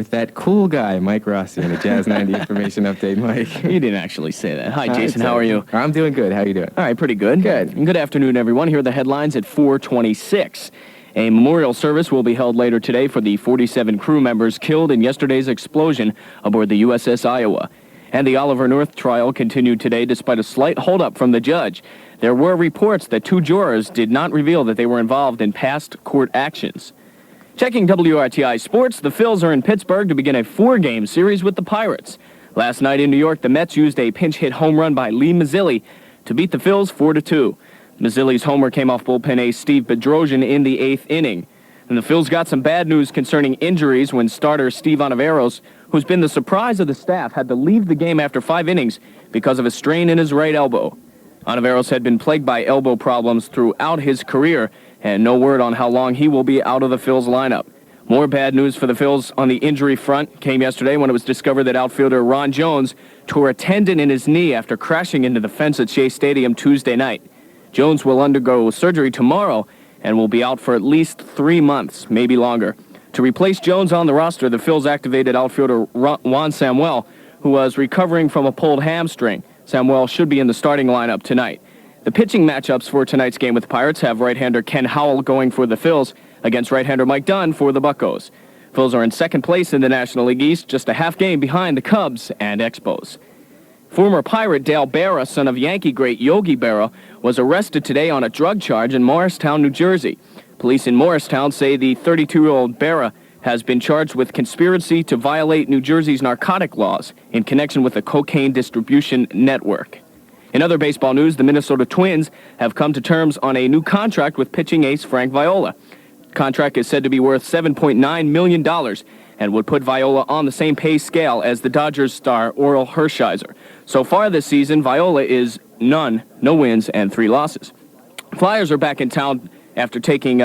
with that cool guy, Mike Rossi, in the Jazz 90 Information Update. Mike. You didn't actually say that. Hi, Jason. How are you? I'm doing good. How are you doing? All right, pretty good. Good. And good afternoon, everyone. Here are the headlines at 4:26. A memorial service will be held later today for the 47 crew members killed in yesterday's explosion aboard the USS Iowa. And the Oliver North trial continued today despite a slight holdup from the judge. There were reports that 2 jurors did not reveal that they were involved in past court actions. Checking WRTI Sports, the Phils are in Pittsburgh to begin a 4-game series with the Pirates. Last night in New York, the Mets used a pinch-hit home run by Lee Mazzilli to beat the Phils 4-2. Mazzilli's homer came off bullpen ace Steve Bedrosian in the 8th inning. And the Phils got some bad news concerning injuries when starter Steve Ontiveros, who's been the surprise of the staff, had to leave the game after 5 innings because of a strain in his right elbow. Ontiveros had been plagued by elbow problems throughout his career, and no word on how long he will be out of the Phils lineup. More bad news for the Phils on the injury front came yesterday when it was discovered that outfielder Ron Jones tore a tendon in his knee after crashing into the fence at Shea Stadium Tuesday night. Jones will undergo surgery tomorrow and will be out for at least 3 months, maybe longer. To replace Jones on the roster, the Phils activated outfielder Juan Samuel, who was recovering from a pulled hamstring. Samuel should be in the starting lineup tonight. The pitching matchups for tonight's game with the Pirates have right-hander Ken Howell going for the Phils against right-hander Mike Dunn for the Buccos. Phils are in second place in the National League East, just a half game behind the Cubs and Expos. Former Pirate Dale Berra, son of Yankee great Yogi Berra, was arrested today on a drug charge in Morristown, New Jersey. Police in Morristown say the 32-year-old Berra has been charged with conspiracy to violate New Jersey's narcotic laws in connection with a cocaine distribution network. In other baseball news, the Minnesota Twins have come to terms on a new contract with pitching ace Frank Viola. The contract is said to be worth $7.9 million and would put Viola on the same pay scale as the Dodgers star Orel Hershiser. So far this season, Viola is no wins and 3 losses. Flyers are back in town after taking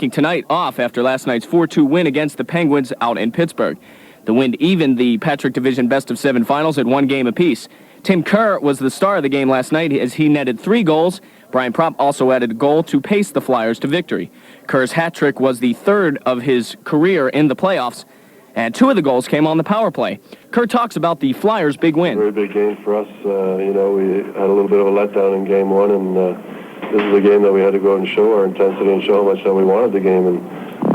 tonight off after last night's 4-2 win against the Penguins out in Pittsburgh. The Wind evened the Patrick Division best-of-7 finals at 1 game apiece. Tim Kerr was the star of the game last night as he netted 3 goals. Brian Propp also added a goal to pace the Flyers to victory. Kerr's hat trick was the 3rd of his career in the playoffs, and 2 of the goals came on the power play. Kerr talks about the Flyers' big win. Very big game for us. We had a little bit of a letdown in game 1, and this is a game that we had to go and show our intensity and show how much that we wanted the game. And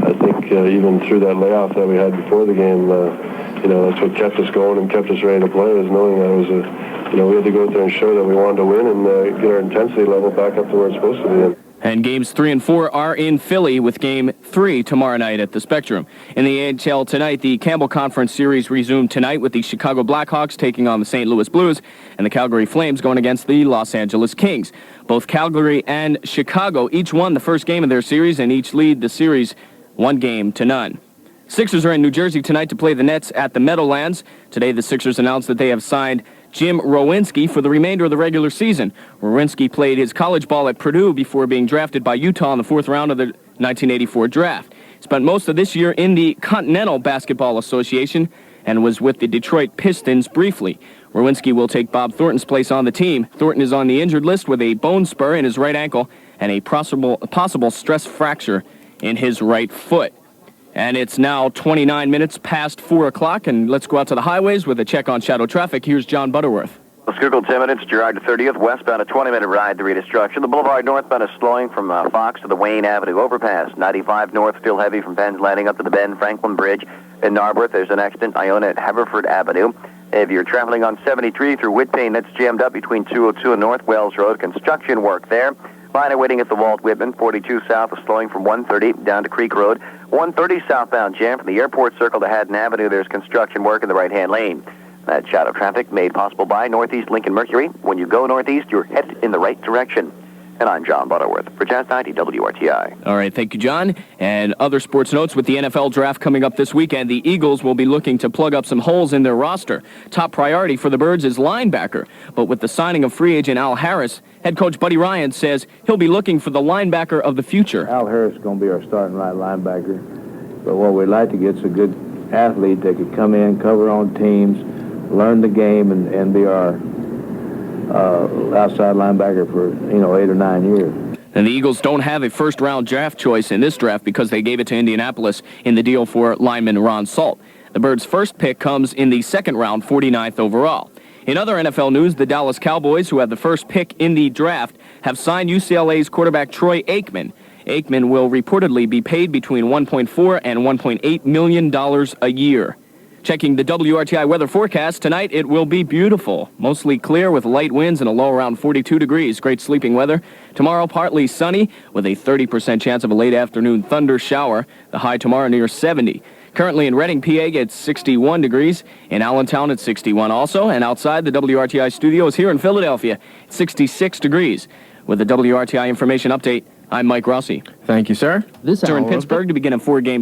I think even through that layoff that we had before the game, that's what kept us going and kept us ready to play, is knowing that it was we had to go out there and show that we wanted to win and get our intensity level back up to where it's supposed to be. And games 3 and 4 are in Philly, with game 3 tomorrow night at the Spectrum. In the AHL tonight, the Campbell Conference Series resumed tonight with the Chicago Blackhawks taking on the St. Louis Blues and the Calgary Flames going against the Los Angeles Kings. Both Calgary and Chicago each won the first game of their series and each lead the series 1-0. Sixers are in New Jersey tonight to play the Nets at the Meadowlands. Today, the Sixers announced that they have signed Jim Rowinski for the remainder of the regular season. Rowinski played his college ball at Purdue before being drafted by Utah in the 4th round of the 1984 draft. He spent most of this year in the Continental Basketball Association and was with the Detroit Pistons briefly. Rowinski will take Bob Thornton's place on the team. Thornton is on the injured list with a bone spur in his right ankle and a possible stress fracture in his right foot. And it's now 29 minutes past 4 o'clock, and let's go out to the highways with a check on shadow traffic. Here's John Butterworth. Schuylkill 10 minutes, Girard to 30th, westbound a 20-minute ride to redestruction. The Boulevard northbound is slowing from Fox to the Wayne Avenue overpass. 95 north still heavy from Penn's Landing up to the Bend Franklin Bridge. In Narberth, there's an accident, Iona at Haverford Avenue. If you're traveling on 73 through Whitpain, that's jammed up between 202 and North Wells Road. Construction work there. Line waiting at the Walt Whitman. 42 south is slowing from 130 down to Creek Road. 130 southbound jam from the Airport Circle to Haddon Avenue. There's construction work in the right-hand lane. That shadow traffic made possible by Northeast Lincoln Mercury. When you go northeast, you're headed in the right direction. And I'm John Butterworth for Jazz 90 WRTI. All right, thank you, John. And other sports notes: with the NFL draft coming up this weekend, the Eagles will be looking to plug up some holes in their roster. Top priority for the Birds is linebacker. But with the signing of free agent Al Harris, head coach Buddy Ryan says he'll be looking for the linebacker of the future. Al Harris is going to be our starting right linebacker. But what we'd like to get is a good athlete that could come in, cover on teams, learn the game, and be our outside linebacker for 8 or 9 years. And the Eagles don't have a first-round draft choice in this draft because they gave it to Indianapolis in the deal for lineman Ron Salt. The Birds' first pick comes in the second round, 49th overall. In other NFL news, the Dallas Cowboys, who had the first pick in the draft, have signed UCLA's quarterback Troy Aikman. Aikman will reportedly be paid between $1.4 and $1.8 million a year. Checking the WRTI weather forecast, tonight it will be beautiful. Mostly clear with light winds and a low around 42 degrees. Great sleeping weather. Tomorrow, partly sunny with a 30% chance of a late afternoon thunder shower. The high tomorrow near 70. Currently in Reading, PA, it's 61 degrees. In Allentown, it's 61 also. And outside the WRTI studios here in Philadelphia, it's 66 degrees. With the WRTI information update, I'm Mike Rossi. Thank you, sir. This hour in Pittsburgh to begin a 4-game